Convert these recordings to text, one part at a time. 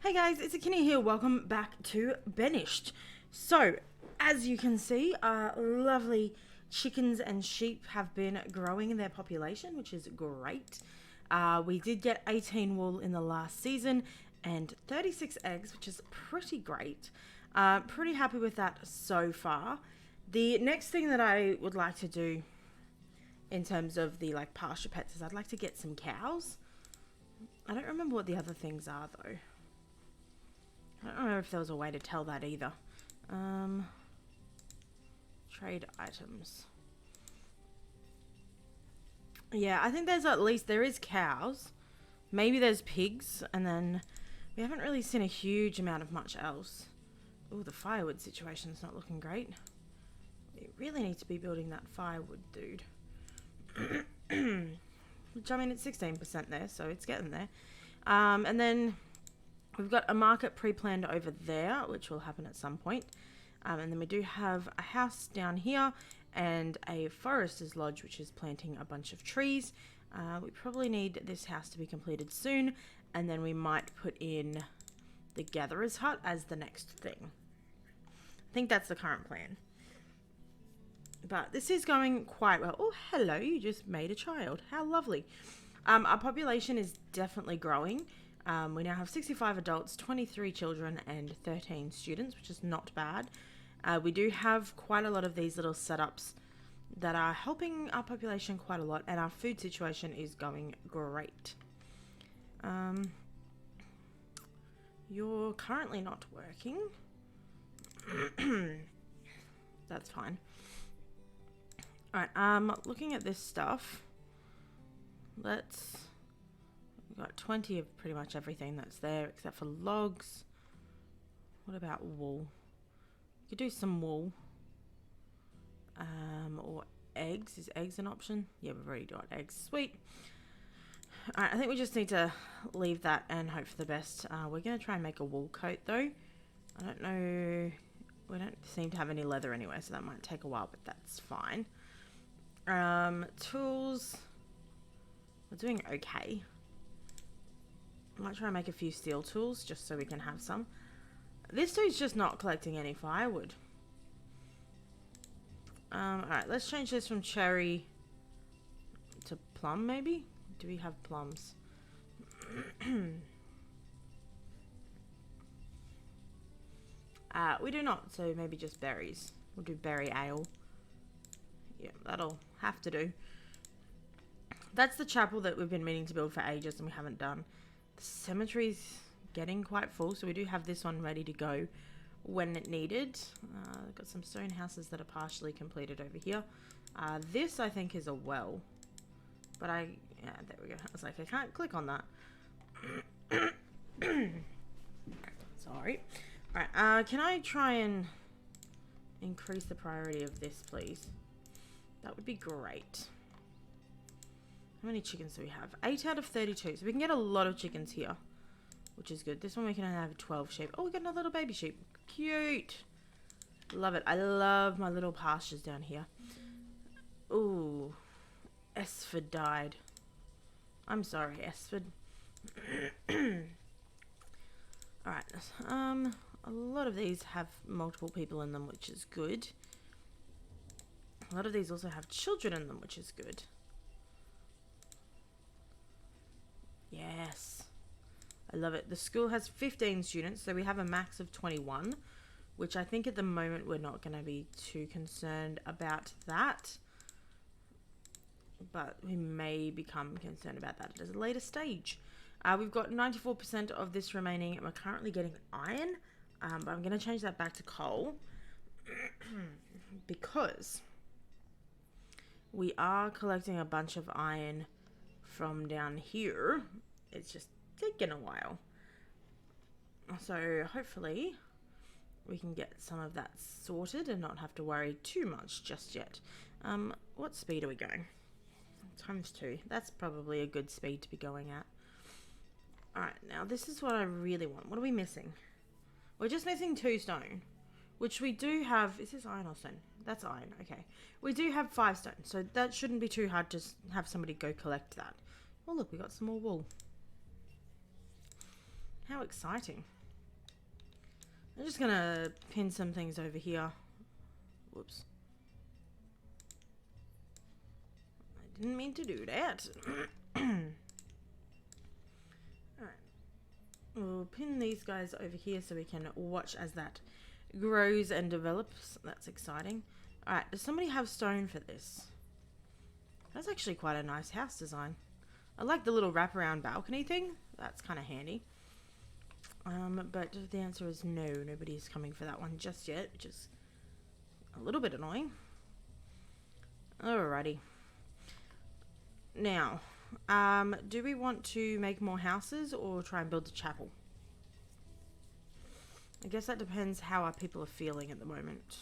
Hey guys, it's Akinea here. Welcome back to Banished. So, as you can see, our lovely chickens and sheep have been growing in their population, which is great. We did get 18 wool in the last season and 36 eggs, which is pretty great. Pretty happy with that so far. The next thing that I would like to do in terms of the pasture pets is I'd like to get some cows. I don't remember what the other things are though. I don't know if there was a way to tell that either. Trade items. Yeah, I think there is cows. Maybe there's pigs, and then we haven't really seen a huge amount of much else. Oh, the firewood situation's not looking great. We really need to be building that firewood, dude. Which, I mean, it's 16% there, so it's getting there. And then we've got a market pre-planned over there, which will happen at some point. And then we do have a house down here and a forester's lodge, which is planting a bunch of trees. We probably need this house to be completed soon, and then we might put in the gatherer's hut as the next thing. I think that's the current plan. But this is going quite well. Oh, hello, you just made a child. How lovely. Our population is definitely growing. We now have 65 adults, 23 children, and 13 students, which is not bad. We do have quite a lot of these little setups that are helping our population quite a lot, and our food situation is going great. You're currently not working. That's fine. Alright, looking at this stuff, we've got 20 of pretty much everything that's there except for logs. What about wool? You could do some wool. Or eggs. Is eggs an option? Yeah, we've already got eggs. Sweet. Alright, I think we just need to leave that and hope for the best. We're going to try and make a wool coat though. I don't know. We don't seem to have any leather anywhere, so that might take a while, but that's fine. Tools. We're doing okay. I might try and make a few steel tools just so we can have some. This dude's just not collecting any firewood. Alright, let's change this from cherry to plum, maybe? Do we have plums? We do not, so maybe just berries. We'll do berry ale. Yeah, that'll have to do. That's the chapel that we've been meaning to build for ages and we haven't done. The cemetery's getting quite full, so we do have this one ready to go when needed. We've got some stone houses that are partially completed over here. This, I think, is a well. But yeah, there we go. I was like, I can't click on that. Sorry. Alright, can I try and increase the priority of this, please? That would be great. How many chickens do we have? 8 out of 32. So we can get a lot of chickens here, which is good. This one we can have 12 sheep. Oh, we got another little baby sheep. Cute. Love it. I love my little pastures down here. Ooh. Esford died. I'm sorry, Esford. Alright. A lot of these have multiple people in them, which is good. A lot of these also have children in them, which is good. Yes. I love it. The school has 15 students, so we have a max of 21, which I think at the moment we're not going to be too concerned about that. But we may become concerned about that at a later stage. We've got 94% of this remaining, and we're currently getting iron, but I'm going to change that back to coal because we are collecting a bunch of iron from down here. It's just taking a while. So hopefully we can get some of that sorted and not have to worry too much just yet. What speed are we going? ×2. That's probably a good speed to be going at. Alright, now this is what I really want. What are we missing? We're just missing 2 stone, which we do have. Is this iron or stone? That's iron. Okay. We do have 5 stone, so that shouldn't be too hard to have somebody go collect that. Oh, look, we got some more wool. How exciting. I'm just gonna pin some things over here. Whoops. I didn't mean to do that. Alright. We'll pin these guys over here so we can watch as that grows and develops. That's exciting. Alright, does somebody have stone for this? That's actually quite a nice house design. I like the little wraparound balcony thing. That's kind of handy. But the answer is no. Nobody's coming for that one just yet, which is a little bit annoying. Alrighty. Now, do we want to make more houses or try and build a chapel? I guess that depends how our people are feeling at the moment.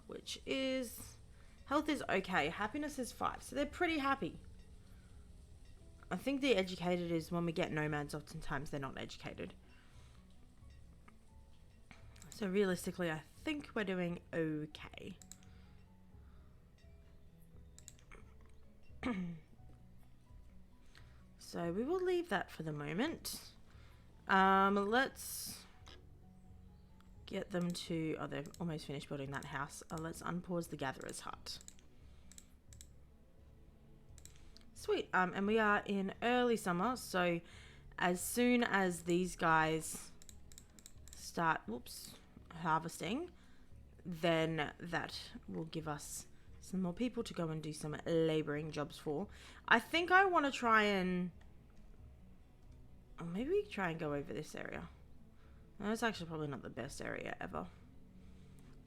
Which is... health is okay. Happiness is 5. So they're pretty happy. I think the educated is when we get nomads, oftentimes they're not educated. So realistically, I think we're doing okay. So we will leave that for the moment. Let's get them to... oh, they've almost finished building that house. Let's unpause the gatherer's hut. Sweet. And we are in early summer, so as soon as these guys start, whoops, harvesting, then that will give us some more people to go and do some labouring jobs for. I think I want to try and... oh, maybe we try and go over this area. No, it's actually probably not the best area ever.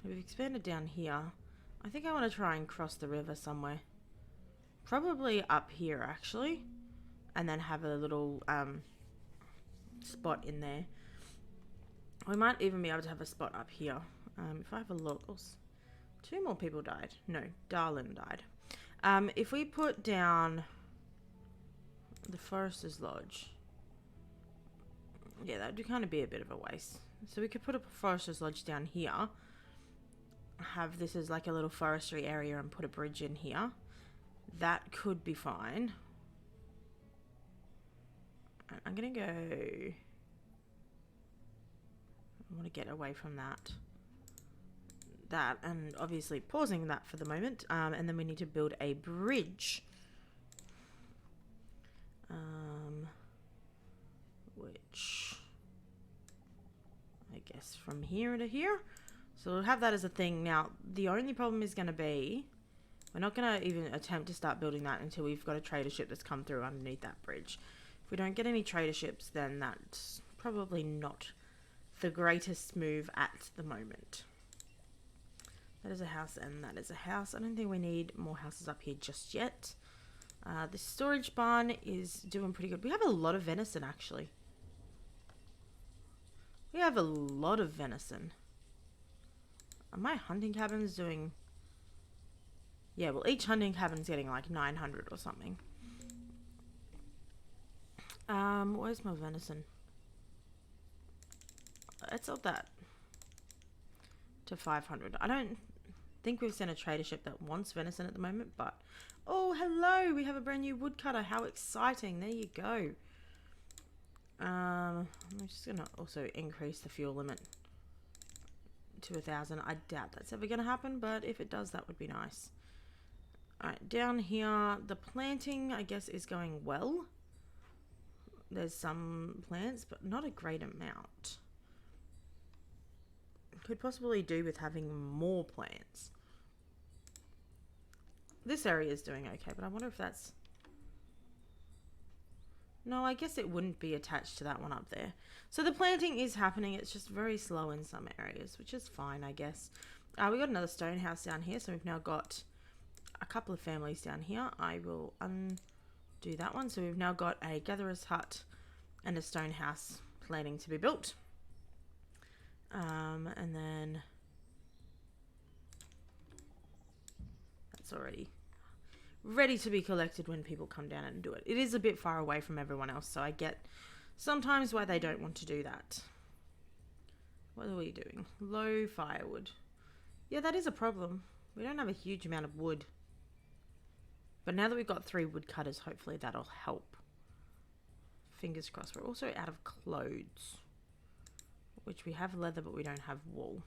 We've expanded down here. I think I want to try and cross the river somewhere. Probably up here, actually. And then have a little spot in there. We might even be able to have a spot up here. If I have a look... oh, 2 more people died. No, Darlin died. If we put down the Forester's Lodge... yeah, that would kind of be a bit of a waste. So we could put a Forester's Lodge down here. Have this as like a little forestry area and put a bridge in here. That could be fine. I'm going to go... I want to get away from that. That, and obviously pausing that for the moment. And then we need to build a bridge. Which... I guess from here to here. So we'll have that as a thing. Now, the only problem is going to be... we're not going to even attempt to start building that until we've got a trader ship that's come through underneath that bridge. If we don't get any trader ships, then that's probably not the greatest move at the moment. That is a house and that is a house. I don't think we need more houses up here just yet. The storage barn is doing pretty good. We have a lot of venison, actually. We have a lot of venison. Are my hunting cabins doing... yeah, well, each hunting cabin's getting like 900 or something. Where's my venison? Let's up that to 500. I don't think we've sent a trader ship that wants venison at the moment, but... oh, hello! We have a brand new woodcutter. How exciting. There you go. I'm just going to also increase the fuel limit to 1,000. I doubt that's ever going to happen, but if it does, that would be nice. Alright, down here, the planting, I guess, is going well. There's some plants, but not a great amount. Could possibly do with having more plants. This area is doing okay, but I wonder if that's... no, I guess it wouldn't be attached to that one up there. So the planting is happening. It's just very slow in some areas, which is fine, I guess. We got another stone house down here, so we've now got a couple of families down here. I will undo that one. So we've now got a gatherer's hut and a stone house planning to be built. And then that's already ready to be collected when people come down and do it. It is a bit far away from everyone else, so I get sometimes why they don't want to do that. What are we doing? Low firewood. Yeah, that is a problem. We don't have a huge amount of wood. But now that we've got 3 woodcutters, hopefully that'll help. Fingers crossed. We're also out of clothes. which we have leather, but we don't have wool.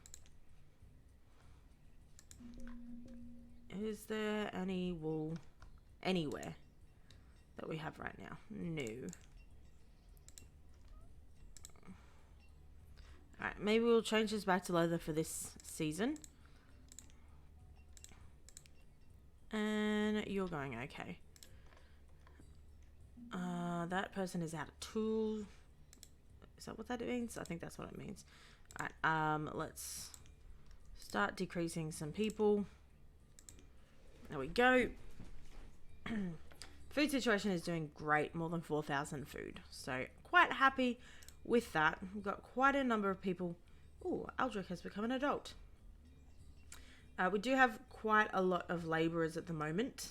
Is there any wool anywhere that we have right now? No. Alright, maybe we'll change this back to leather for this season. And you're going okay. That person is out of tool. Is that what that means? I think that's what it means. Alright, let's start decreasing some people. There we go. Food situation is doing great, more than 4,000 food. So quite happy with that. We've got quite a number of people. Oh, Aldrich has become an adult. We do have quite a lot of labourers at the moment.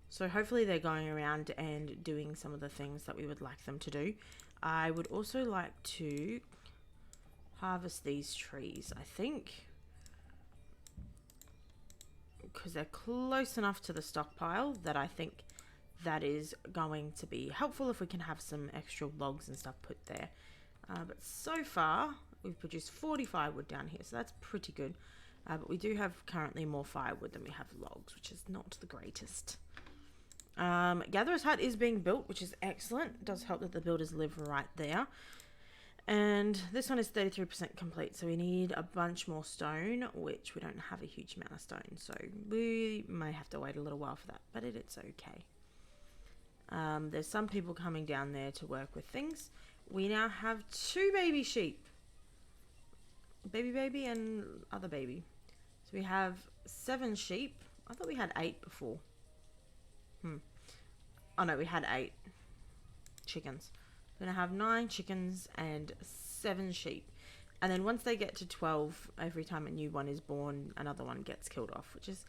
So hopefully they're going around and doing some of the things that we would like them to do. I would also like to harvest these trees, I think, because they're close enough to the stockpile that I think that is going to be helpful if we can have some extra logs and stuff put there. But so far, we've produced 40 firewood down here, so that's pretty good. But we do have currently more firewood than we have logs, which is not the greatest. Gatherer's hut is being built, which is excellent. It does help that the builders live right there. And this one is 33% complete, so we need a bunch more stone, which we don't have a huge amount of stone, so we may have to wait a little while for that, but it's okay. There's some people coming down there to work with things. We now have 2 baby sheep. Baby and other baby. So we have 7 sheep. I thought we had 8 before. Oh no, we had 8 chickens. We're going to have 9 chickens and 7 sheep. And then once they get to 12, every time a new one is born, another one gets killed off, which is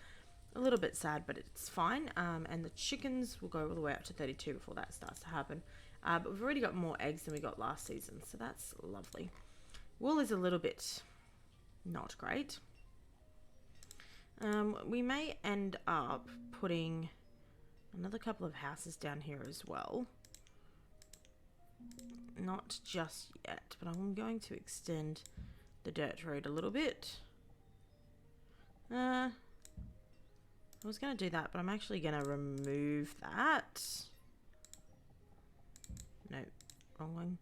a little bit sad, but it's fine. And the chickens will go all the way up to 32 before that starts to happen. But we've already got more eggs than we got last season, so that's lovely. Wool is a little bit not great. We may end up putting another couple of houses down here as well. Not just yet, but I'm going to extend the dirt road a little bit. I was going to do that, but I'm actually going to remove that. No, wrong one.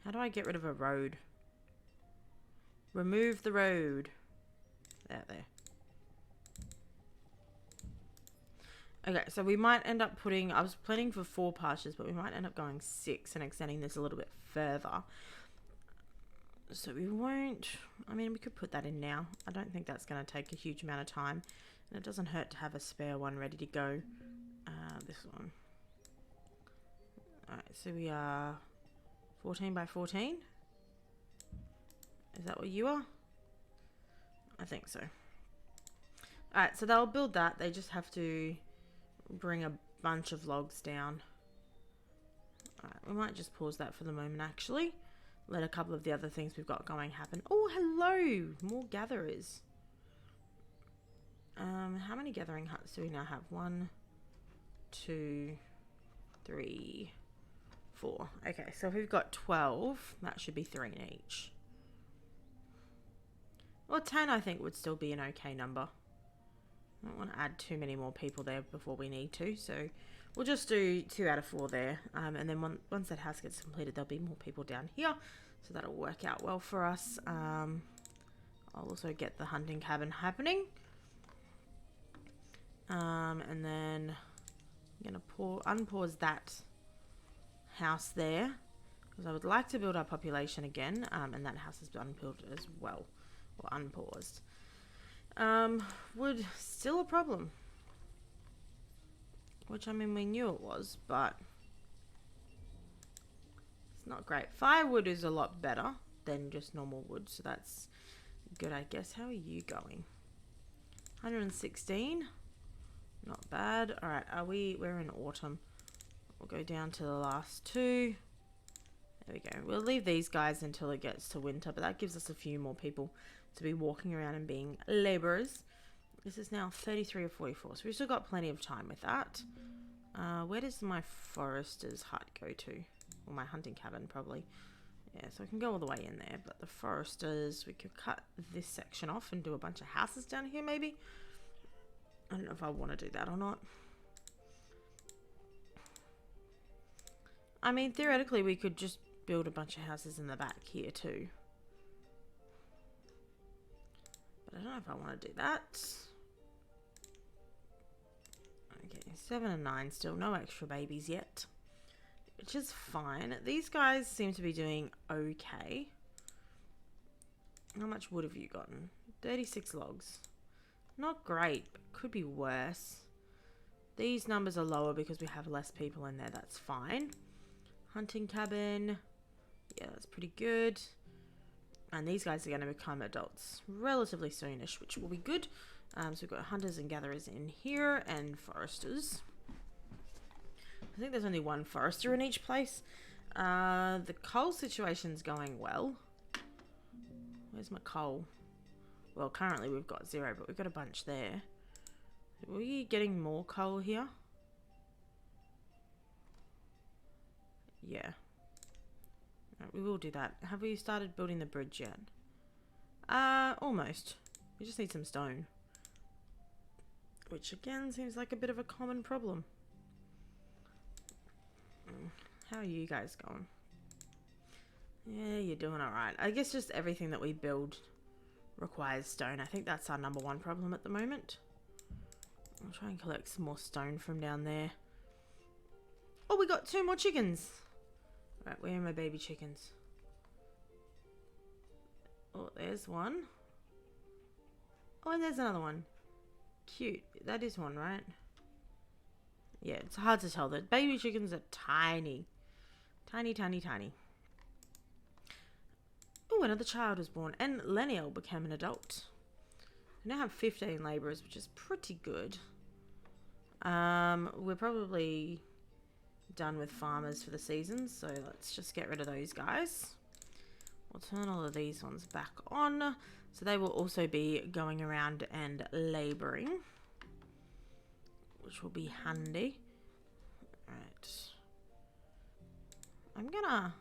How do I get rid of a road? Remove the road. There. Okay, so we might end up putting, I was planning for 4 pastures, but we might end up going 6 and extending this a little bit further. So we won't, I mean, we could put that in now. I don't think that's going to take a huge amount of time. And it doesn't hurt to have a spare one ready to go. This one. Alright, so we are 14 by 14. Is that what you are? I think so. Alright, so they'll build that. They just have to bring a bunch of logs down. Alright, we might just pause that for the moment actually. Let a couple of the other things we've got going happen. Oh, hello! More gatherers. How many gathering huts do we now have? 1, 2, 3, 4. Okay, so if we've got 12, that should be 3 in each. Well, 10 I think would still be an okay number. I don't want to add too many more people there before we need to, so we'll just do 2 out of 4 there. And then once that house gets completed, there'll be more people down here, so that'll work out well for us. I'll also get the hunting cabin happening. And then I'm going to unpause that house there, because I would like to build our population again, and that house has been unbuilt as well, or unpaused. Wood, still a problem. Which, I mean, we knew it was, but it's not great. Firewood is a lot better than just normal wood, so that's good, I guess. How are you going? 116. Not bad. Alright, we're in autumn. We'll go down to the last 2. There we go. We'll leave these guys until it gets to winter, but that gives us a few more people to be walking around and being labourers. This is now 33 or 44, so we've still got plenty of time with that. Where does my forester's hut go to? or my hunting cabin probably. Yeah, so I can go all the way in there. But the foresters, we could cut this section off and do a bunch of houses down here maybe. I don't know if I want to do that or not. I mean, theoretically, we could just build a bunch of houses in the back here too. But I don't know if I want to do that. Okay, 7 and 9 still. No extra babies yet. Which is fine. These guys seem to be doing okay. How much wood have you gotten? 36 logs. Not great, but could be worse. These numbers are lower because we have less people in there. That's fine. Hunting cabin. Yeah, that's pretty good. And these guys are going to become adults relatively soonish, which will be good. So we've got hunters and gatherers in here and foresters. I think there's only one forester in each place. The coal situation's going well. Where's my coal? Well, currently we've got 0, but we've got a bunch there. Are we getting more coal here? Yeah. Right, we will do that. Have we started building the bridge yet? Almost. We just need some stone. Which again seems like a bit of a common problem. How are you guys going? Yeah, you're doing alright. I guess just everything that we build requires stone. I think that's our #1 problem at the moment. I'll try and collect some more stone from down there. Oh, we got 2 more chickens. Right, where are my baby chickens? Oh, there's one. Oh, and there's another one. Cute. That is one, right? Yeah, it's hard to tell. The baby chickens are tiny. Tiny, tiny, tiny. Oh, another child was born. And Leniel became an adult. We now have 15 labourers, which is pretty good. We're probably done with farmers for the season, so let's just get rid of those guys. We'll turn all of these ones back on. So they will also be going around and labouring, which will be handy. Right. I'm gonna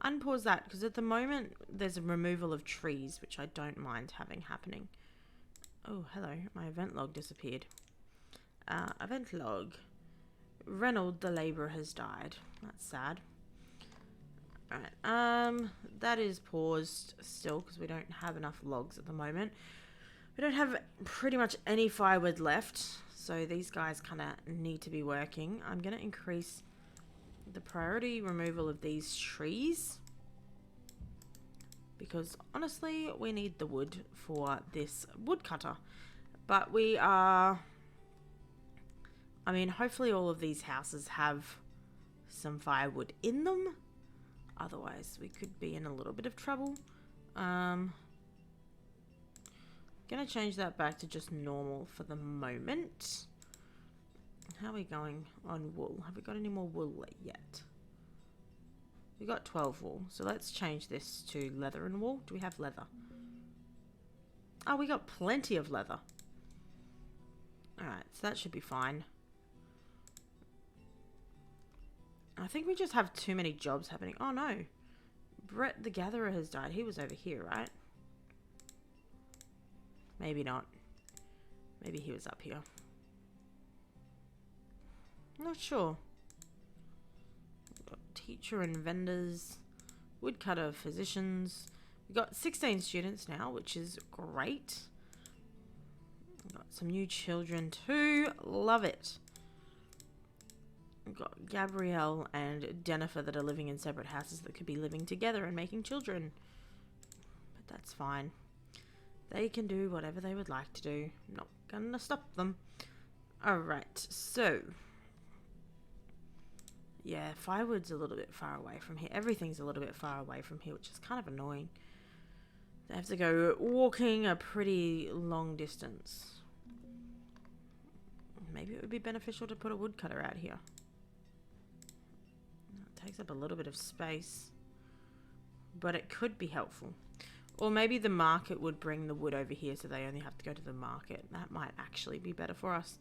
unpause that because at the moment there's a removal of trees, which I don't mind having happening. Oh, hello. My event log disappeared. Event log. Reynold, the labourer, has died. That's sad. Alright, that is paused still because we don't have enough logs at the moment. We don't have pretty much any firewood left, so these guys kind of need to be working. I'm going to increase the priority removal of these trees because honestly we need the wood for this woodcutter. But we are... I mean, hopefully all of these houses have some firewood in them. Otherwise, we could be in a little bit of trouble. Gonna change that back to just normal for the moment. How are we going on wool? Have we got any more wool yet? We got 12 wool. So let's change this to leather and wool. Do we have leather? Oh, we got plenty of leather. Alright, so that should be fine. I think we just have too many jobs happening. Oh no. Brett the Gatherer has died. He was over here, right? Maybe not. Maybe he was up here. I'm not sure. We've got teacher and vendors. Woodcutter, physicians. We've got 16 students now, which is great. We've got some new children too. Love it. We've got Gabrielle and Jennifer that are living in separate houses that could be living together and making children. But that's fine. They can do whatever they would like to do. I'm not gonna stop them. Alright, so... yeah, firewood's a little bit far away from here. Everything's a little bit far away from here, which is kind of annoying. They have to go walking a pretty long distance. Maybe it would be beneficial to put a woodcutter out here. It takes up a little bit of space, but it could be helpful. Or maybe the market would bring the wood over here so they only have to go to the market. That might actually be better for us.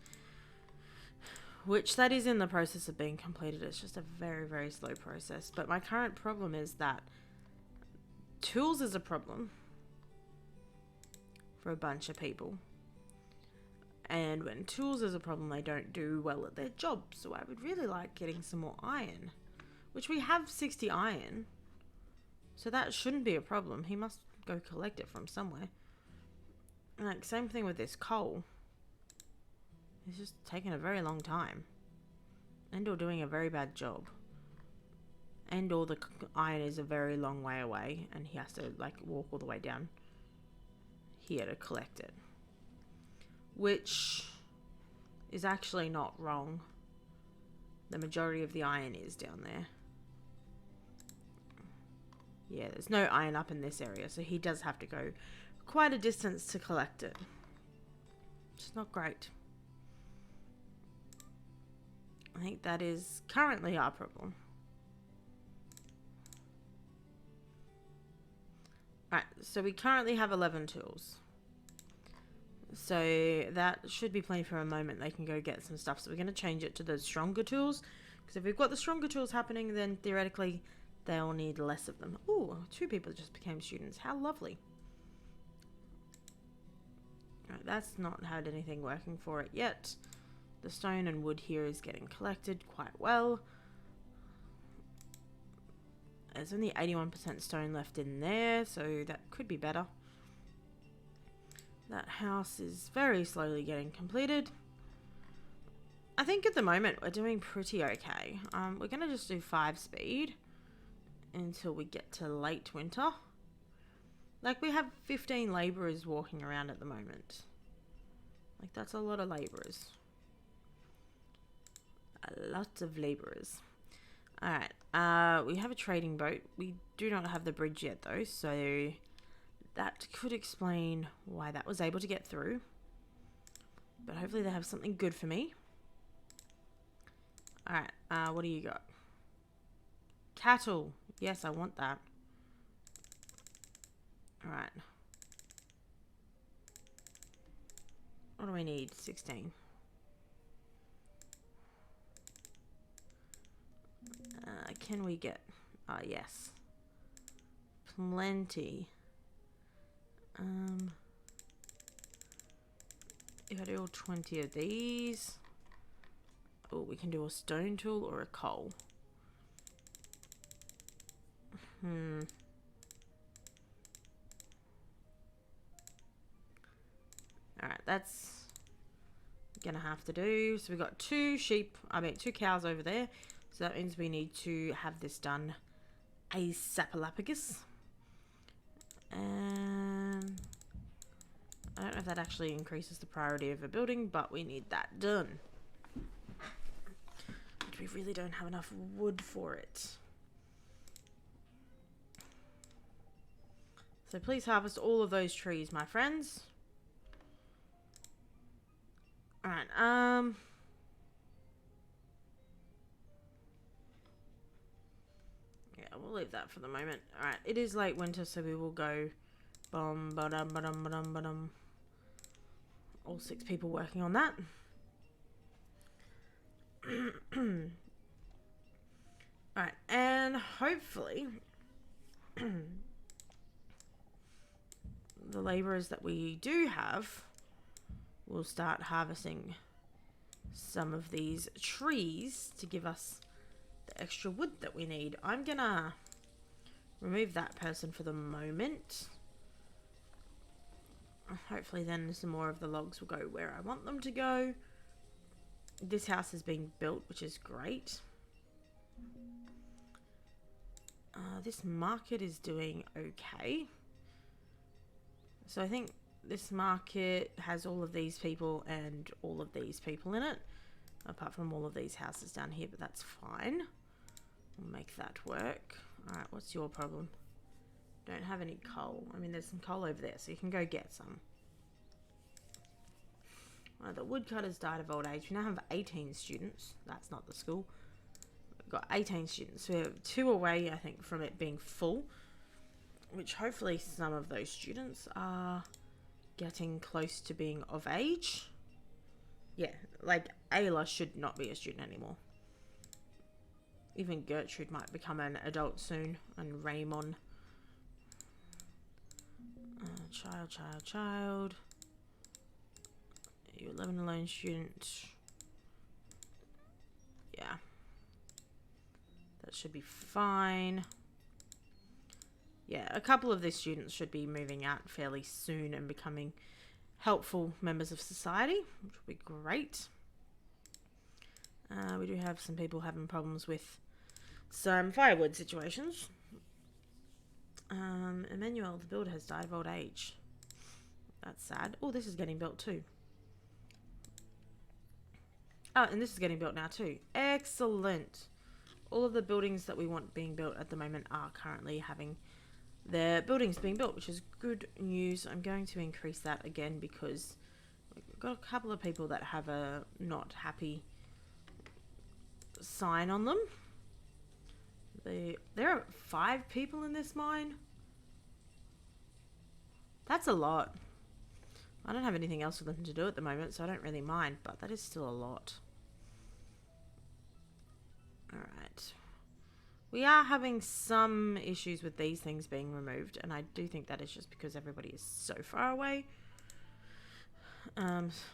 which that is in the process of being completed. It's just a very, very slow process. But my current problem is that tools is a problem for a bunch of people. And when tools is a problem, they don't do well at their job. So I would really like getting some more iron, which we have 60 iron. So that shouldn't be a problem. He must go collect it from somewhere. Like, same thing with this coal. It's just taking a very long time. And or doing a very bad job. And or the iron is a very long way away. And he has to, like, walk all the way down here to collect it. Which is actually not wrong. The majority of the iron is down there. Yeah, there's no iron up in this area. So he does have to go quite a distance to collect it. It's not great. I think that is currently our problem. Right, so we currently have 11 tools. So that should be plenty for a moment. They can go get some stuff. So we're going to change it to the stronger tools. Because if we've got the stronger tools happening, then theoretically they'll need less of them. Ooh, 2 people just became students. How lovely. Right, that's not had anything working for it yet. The stone and wood here is getting collected quite well. There's only 81% stone left in there, so that could be better. That house is very slowly getting completed. I think at the moment we're doing pretty okay. We're going to just do 5 speed until we get to late winter. Like, we have 15 labourers walking around at the moment. Like, that's a lot of labourers. A lot of labourers. Alright, we have a trading boat. We do not have the bridge yet though, so that could explain why that was able to get through. But hopefully they have something good for me. Alright, what do you got? Cattle. Yes, I want that. Alright. What do we need? 16. Can we get... yes. Plenty. If I do all 20 of these... Oh, we can do a stone tool or a coal. Alright, that's gonna have to do. So we've got 2 cows over there. So that means we need to have this done ASAPalapagos. And I don't know if that actually increases the priority of a building, but we need that done. But we really don't have enough wood for it. So please harvest all of those trees, my friends. Alright, yeah, we'll leave that for the moment. Alright, it is late winter, so we will go bum ba-dum ba-dum ba-dum ba-dum. All 6 people working on that. Alright, and hopefully the labourers that we do have will start harvesting some of these trees to give us the extra wood that we need. I'm gonna remove that person for the moment. Hopefully then some more of the logs will go where I want them to go. This house is being built, which is great. This market is doing okay. So I think this market has all of these people and all of these people in it. Apart from all of these houses down here, but that's fine. We'll make that work. Alright, what's your problem? Don't have any coal. I mean, there's some coal over there, so you can go get some. The woodcutters died of old age. We now have 18 students. That's not the school. We've got 18 students. So we have 2 away, I think, from it being full. Which hopefully some of those students are getting close to being of age. Yeah, like Ayla should not be a student anymore. Even Gertrude might become an adult soon. And Raymond. Child. You 11 alone student. Yeah. That should be fine. Yeah, a couple of these students should be moving out fairly soon and becoming helpful members of society, which would be great. We do have some people having problems with some firewood situations. Emmanuel, the builder, has died of old age. That's sad. Oh, this is getting built too. Oh, and this is getting built now too. Excellent. All of the buildings that we want being built at the moment are currently having their buildings being built, which is good news. I'm going to increase that again because we've got a couple of people that have a not happy sign on them. There are 5 people in this mine. That's a lot. I don't have anything else for them to do at the moment, so I don't really mind, but that is still a lot. Alright. We are having some issues with these things being removed, and I do think that is just because everybody is so far away.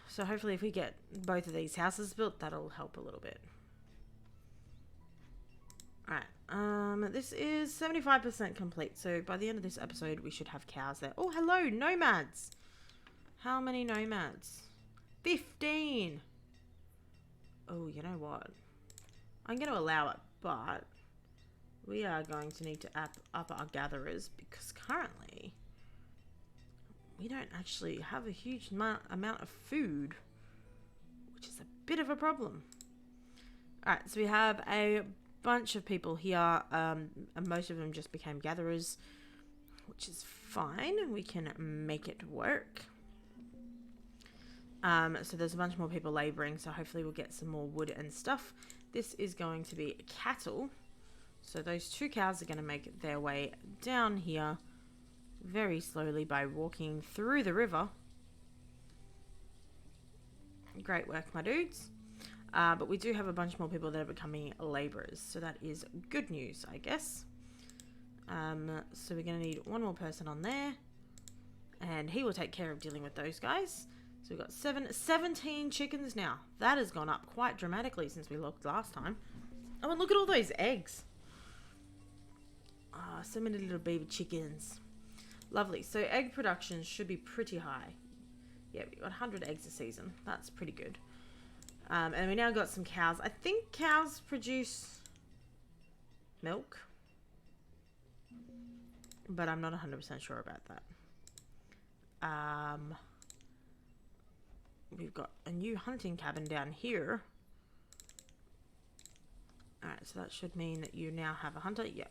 So hopefully if we get both of these houses built, that'll help a little bit. Alright, this is 75% complete, so by the end of this episode we should have cows there. Oh, hello, nomads! How many nomads? 15! Oh, you know what? I'm going to allow it, but we are going to need to up our gatherers because currently we don't actually have a huge amount of food, which is a bit of a problem. Alright, so we have a bunch of people here, and most of them just became gatherers, which is fine. We can make it work. So there's a bunch more people labouring, so hopefully we'll get some more wood and stuff. This is going to be cattle. So those 2 cows are going to make their way down here very slowly by walking through the river. Great work, my dudes. But we do have a bunch more people that are becoming labourers, so that is good news, I guess. So we're going to need 1 more person on there, and he will take care of dealing with those guys. So we've got 17 chickens now. That has gone up quite dramatically since we looked last time. Oh, and look at all those eggs. Ah, so many little baby chickens. Lovely. So egg production should be pretty high. Yeah, we've got 100 eggs a season. That's pretty good. And we now got some cows. I think cows produce milk, but I'm not 100% sure about that. We've got a new hunting cabin down here. Alright, so that should mean that you now have a hunter. Yeah.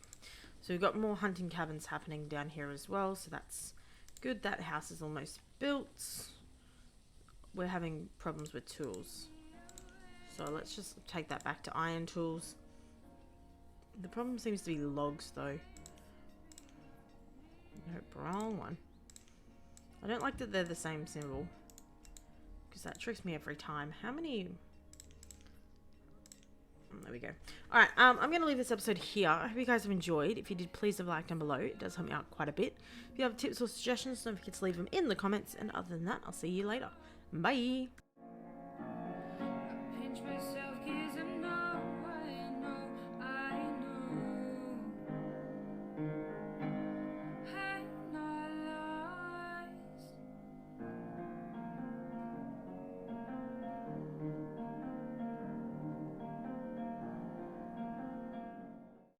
So we've got more hunting cabins happening down here as well, so that's good. That house is almost built. We're having problems with tools. So let's just take that back to iron tools. The problem seems to be logs, though. Nope, wrong one. I don't like that they're the same symbol, because that tricks me every time. How many... There we go. Alright, I'm going to leave this episode here. I hope you guys have enjoyed. If you did, please leave a like down below. It does help me out quite a bit. If you have tips or suggestions, don't forget to leave them in the comments. And other than that, I'll see you later. Bye!